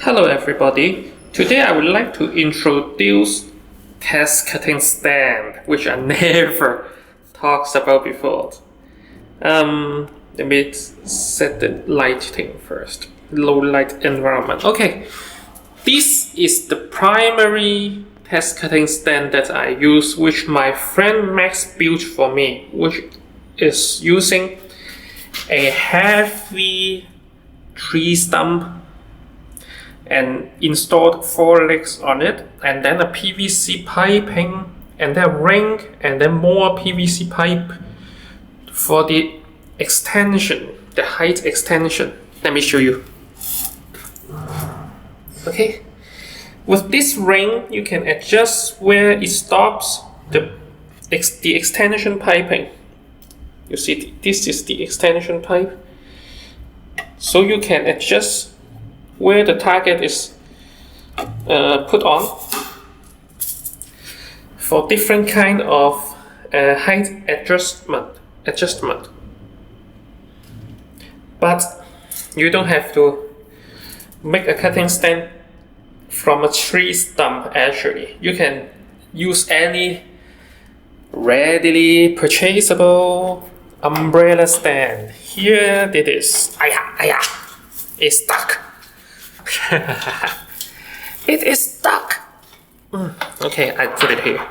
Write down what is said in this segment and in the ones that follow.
Hello everybody. Today I would like to introduce test cutting stand, which I never talked about before. Let me set the lighting first. Low light environment. Okay, this is the primary test cutting stand that I use, which my friend Max built for me, which is using a heavy tree stump and installed 4 legs on it, and then a PVC piping, and then a ring, and then more PVC pipe for the extension, the height extension. Let me show you. Okay, with this ring you can adjust where it stops the extension piping. You see, this is the extension pipe, so you can adjust where the target is put on for different kind of height adjustment. But you don't have to make a cutting stand from a tree stump. Actually, you can use any readily purchasable umbrella stand. Here it is. It's stuck. It is stuck. Okay, I put it here.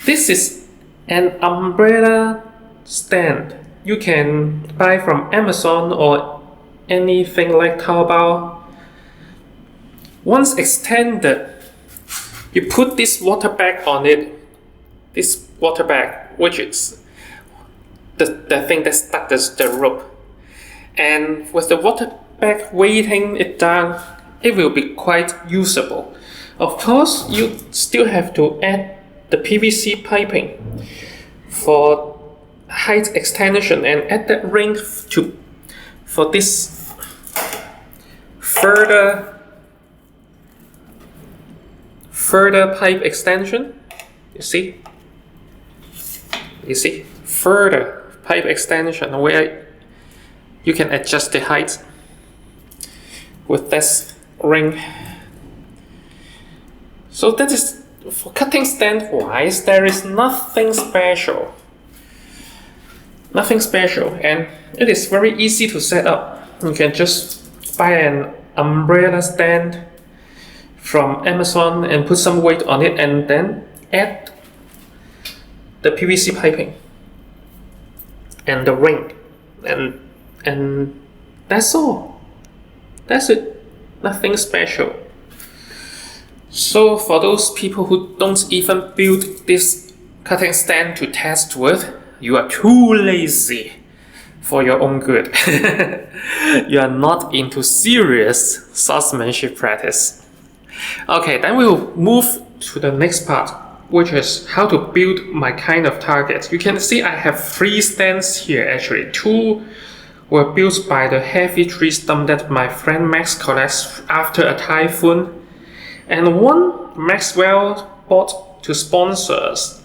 This is an umbrella stand. You can buy from Amazon or anything like Taobao. Once extended, you put this water bag on it. This water bag, which is the thing that stuck the rope. And with the water bag weighting it down, it will be quite usable. Of course, you still have to add the PVC piping for height extension and add that ring for this further pipe extension. You see, further pipe extension where you can adjust the height with this ring. So that is for cutting stand wise. There is nothing special, and it is very easy to set up. You can just buy an umbrella stand from Amazon and put some weight on it, and then add the PVC piping and the ring, and that's all. That's it. Nothing special. So for those people who don't even build this cutting stand to test with, you are too lazy for your own good. You are not into serious swordsmanship practice. Okay, then we will move to the next part, which is how to build my kind of target. You can see I have 3 stands here actually. 2 were built by the heavy tree stump that my friend Max collects after a typhoon, and 1 Maxwell bought to sponsor us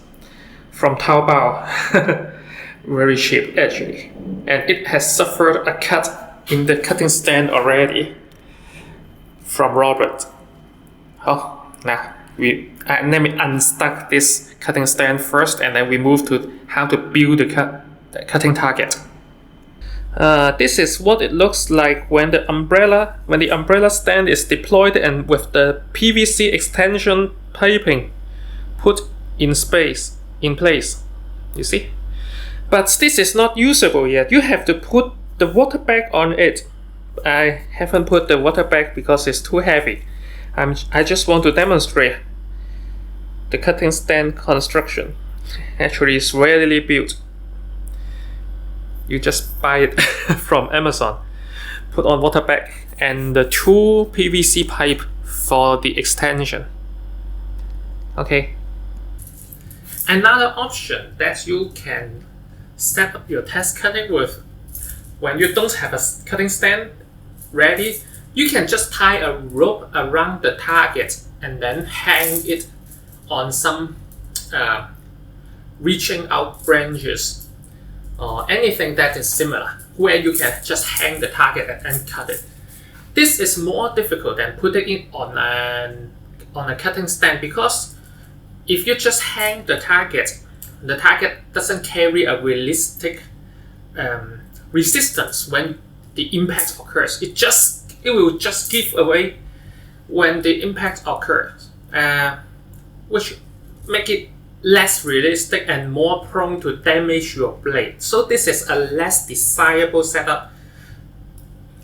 from Taobao. Very cheap actually, and it has suffered a cut in the cutting stand already from Robert. Now let me unstuck this cutting stand first, and then we move to how to build the cutting target. This is what it looks like when the umbrella stand is deployed and with the PVC extension piping put in place. You see? But this is not usable yet. You have to put the water bag on it. I haven't put the water bag because it's too heavy. I just want to demonstrate the cutting stand construction. Actually, it's readily built. You just buy it from Amazon, put on water bag, and the 2 PVC pipe for the extension. Okay. Another option that you can set up your test cutting with when you don't have a cutting stand ready, you can just tie a rope around the target and then hang it on some reaching out branches or anything that is similar, where you can just hang the target and cut it. This is more difficult than putting it on a cutting stand, because if you just hang the target doesn't carry a realistic resistance when the impact occurs. It will just give away when the impact occurs, which make it less realistic and more prone to damage your blade. So this is a less desirable setup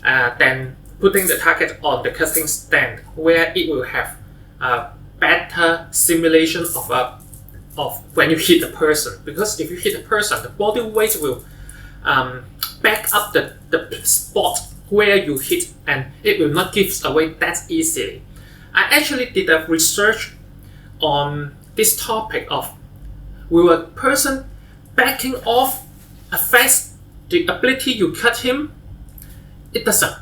than putting the target on the cutting stand, where it will have a better simulation of when you hit a person. Because if you hit a person, the body weight will back up the spot where you hit, and it will not give away that easily. I actually did a research on this topic of, will a person backing off affects the ability you cut him? It doesn't.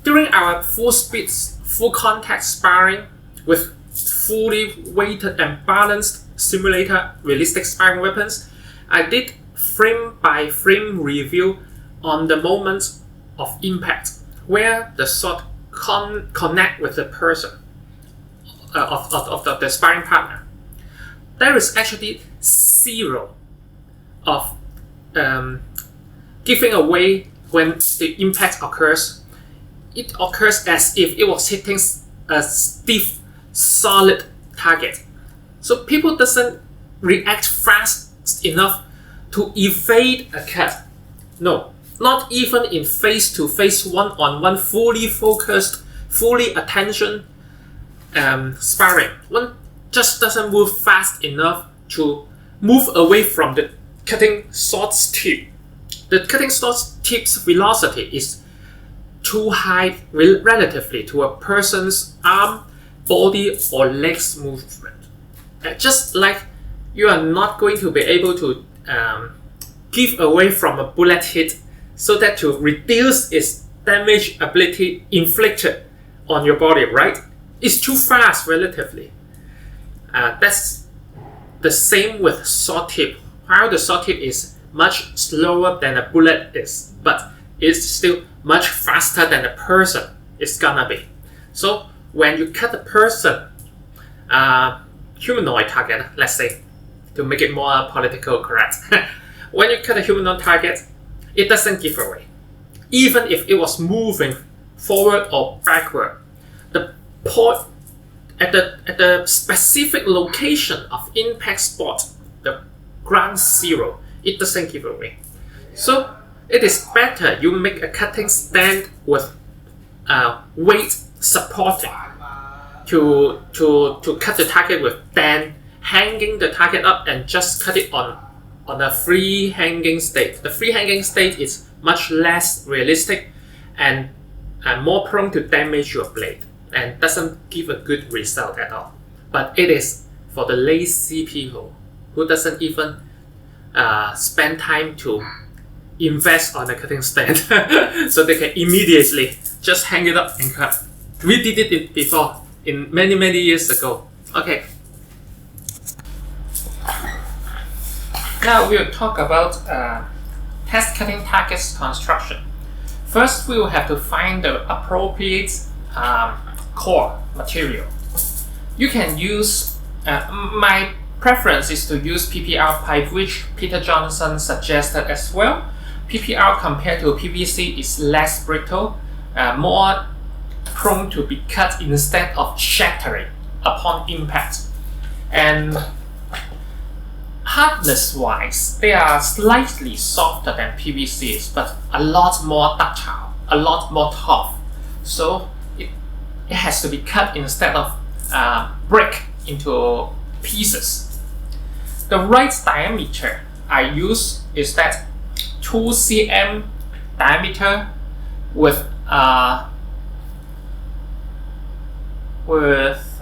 During our full speed, full contact sparring with fully weighted and balanced simulator realistic sparring weapons, I did frame by frame review on the moments of impact where the sword connect with the person of the sparring partner. There is actually zero of giving away when the impact occurs. It occurs as if it was hitting a stiff, solid target. So people doesn't react fast enough to evade a cut. No, not even in face-to-face, one-on-one, fully focused, fully attention sparring. One just doesn't move fast enough to move away from the cutting sword's tip. The cutting sword's tip's velocity is too high relatively to a person's arm, body, or legs movement. Just like you are not going to be able to give away from a bullet hit, so that to reduce its damage ability inflicted on your body, right? It's too fast relatively. That's the same with sword tip. While the sword tip is much slower than a bullet is, but it's still much faster than a person is gonna be. So when you cut a person, humanoid target, let's say, to make it more political correct, when you cut a humanoid target, it doesn't give away. Even if it was moving forward or backward, the point at the specific location of impact spot, the ground zero, it doesn't give away. So it is better you make a cutting stand with weight supporting to cut the target with, than hanging the target up and just cut it on a free hanging state. The free hanging state is much less realistic and more prone to damage your blade and doesn't give a good result at all. But it is for the lazy people who doesn't even spend time to invest on a cutting stand so they can immediately just hang it up and cut. We did it before in many years ago. Okay. Now we'll talk about test cutting targets construction. First, we will have to find the appropriate core material. You can use, my preference is to use PPR pipe, which Peter Johnson suggested as well. PPR compared to PVC is less brittle, more prone to be cut instead of shattering upon impact. And hardness-wise, they are slightly softer than PVCs, but a lot more ductile, a lot more tough. So it has to be cut instead of break into pieces. The right diameter I use is that 2 cm diameter with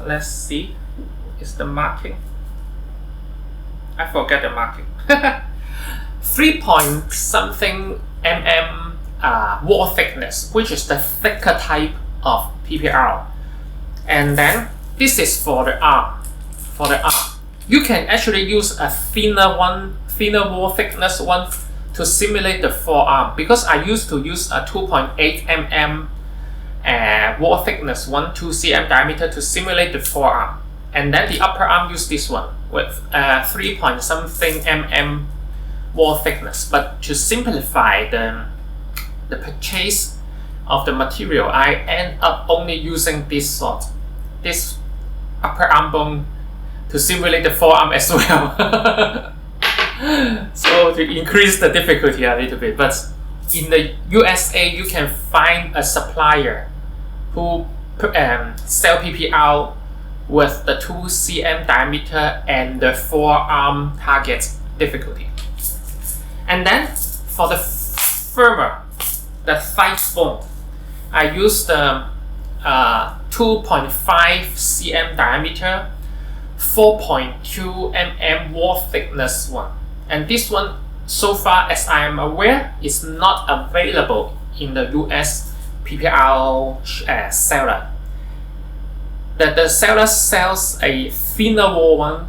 let's see, is the marking? I forget the marking. 3 point something wall thickness, which is the thicker type of PPR. And then this is for the arm. You can actually use a thinner wall thickness one to simulate the forearm, because I used to use a 2.8 mm wall thickness 1-2 cm diameter to simulate the forearm, and then the upper arm use this one with 3 point something mm wall thickness. But to simplify the purchase of the material, I end up only using this upper arm bone to simulate the forearm as well. So to increase the difficulty a little bit. But in the USA, you can find a supplier who sell PPR with the 2 cm diameter and the forearm target difficulty. And then for the femur, the thigh bone, I use the 2.5 cm diameter, 4.2 mm wall thickness one. And this one, so far as I am aware, is not available in the US PPR seller. The seller sells a thinner wall one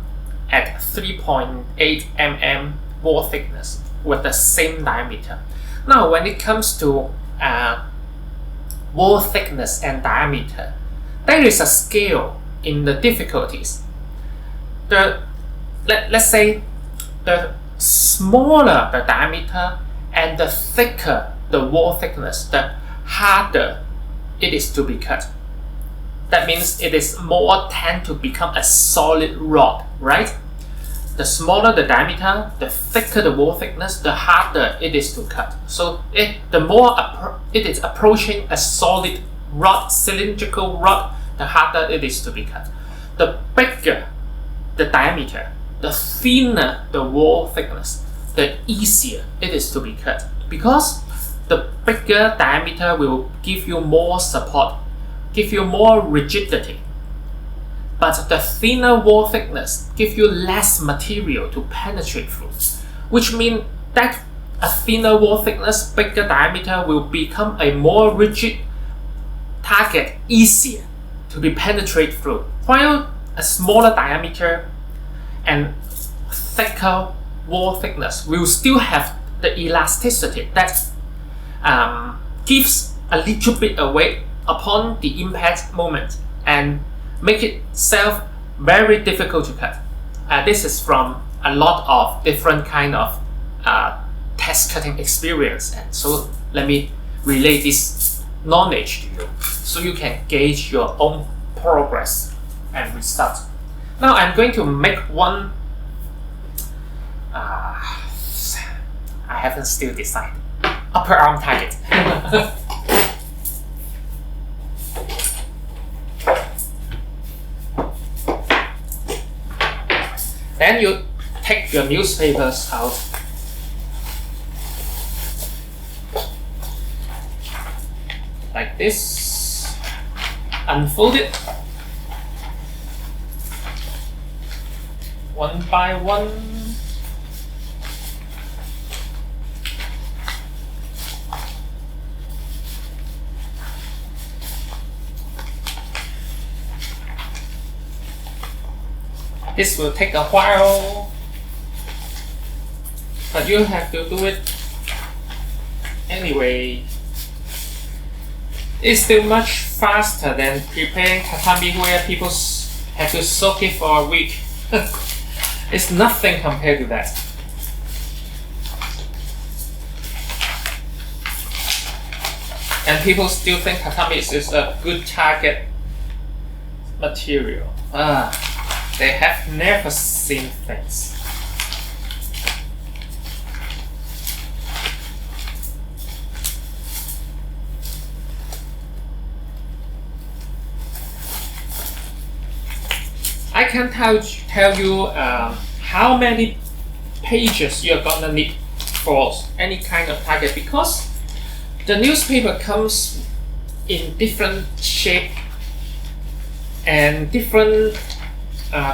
at 3.8 mm wall thickness with the same diameter. Now, when it comes to wall thickness and diameter, there is a scale in the difficulties. Let's say the smaller the diameter and the thicker the wall thickness, the harder it is to be cut. That means it is more tend to become a solid rod, right? The smaller the diameter, the thicker the wall thickness, the harder it is to cut. So the more it is approaching a solid rod, cylindrical rod, the harder it is to be cut. The bigger the diameter, the thinner the wall thickness, the easier it is to be cut. Because the bigger diameter will give you more support, give you more rigidity. But the thinner wall thickness gives you less material to penetrate through, which means that a thinner wall thickness, bigger diameter will become a more rigid target, easier to be penetrated through, while a smaller diameter and thicker wall thickness will still have the elasticity that gives a little bit away upon the impact moment and make itself very difficult to cut. This is from a lot of different kind of test cutting experience, and so let me relay this knowledge to you so you can gauge your own progress and result. Now I'm going to make one. I haven't still decided. Upper arm target. Then you take your newspapers out. Like this. Unfold it. One by one. This will take a while, but you have to do it anyway. It's still much faster than preparing tatami where people have to soak it for a week. It's nothing compared to that. And people still think tatami is a good target material. They have never seen things. I can't tell you how many pages you're gonna need for any kind of target, because the newspaper comes in different shape and different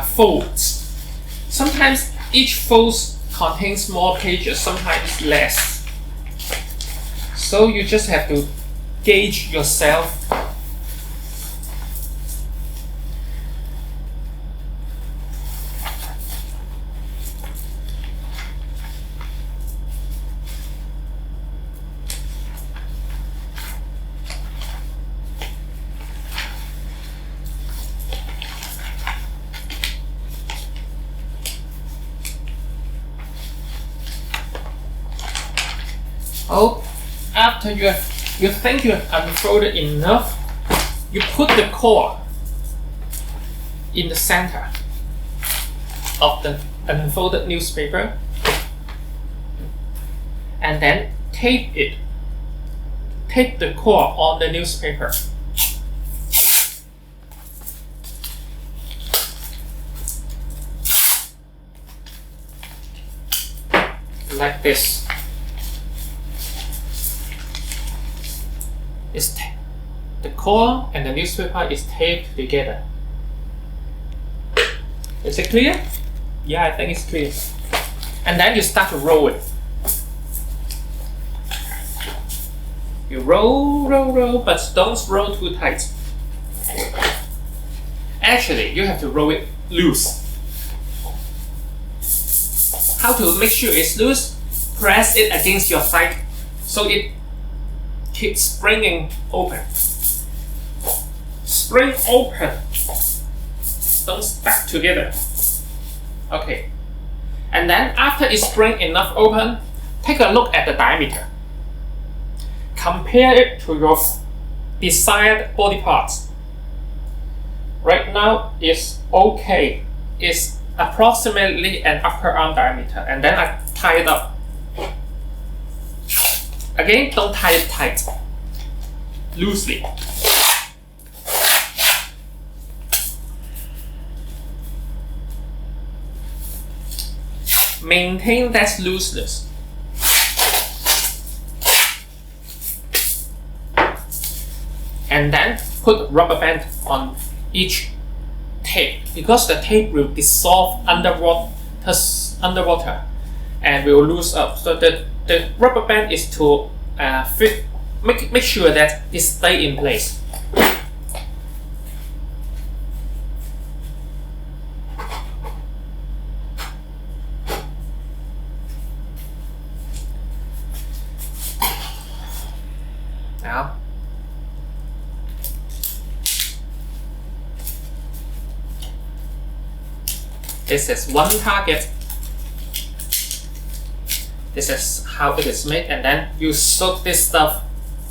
folds. Sometimes each fold contains more pages, sometimes less. So you just have to gauge yourself. after you think you have unfolded enough, you put the core in the center of the unfolded newspaper and then tape it. Tape the core on the newspaper. Like this. The core and the newspaper is taped together. Is it clear? Yeah, I think it's clear. And then you start to roll it. You roll, but don't roll too tight. Actually, you have to roll it loose. How to make sure it's loose? Press it against your side so it keeps springing open. Spring open. Don't stack together. Okay. And then after it's spring enough open, take a look at the diameter. Compare it to your desired body parts. Right now it's okay. It's approximately an upper arm diameter, and then I tie it up. Again, don't tie it tight. Loosely. Maintain that looseness. And then put rubber band on each tape, because the tape will dissolve underwater and will lose up. So the rubber band is to make sure that it stay in place. Now, this is one target. This is how it is made, and then you soak this stuff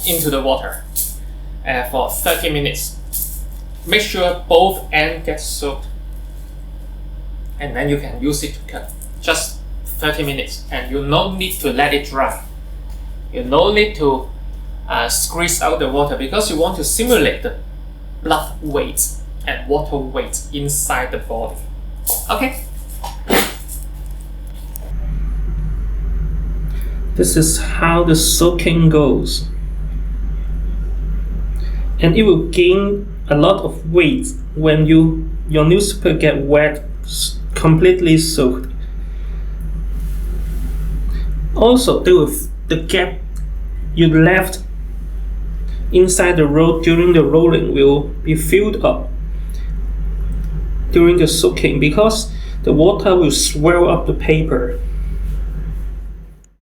into the water for 30 minutes. Make sure both ends get soaked, and then you can use it to cut. Just 30 minutes, and you no need to let it dry. You no need to squeeze out the water, because you want to simulate the blood weight and water weight inside the body. Okay. This is how the soaking goes. And it will gain a lot of weight when your newspaper get wet, completely soaked. Also, the gap you left inside the roll during the rolling will be filled up during the soaking, because the water will swell up the paper.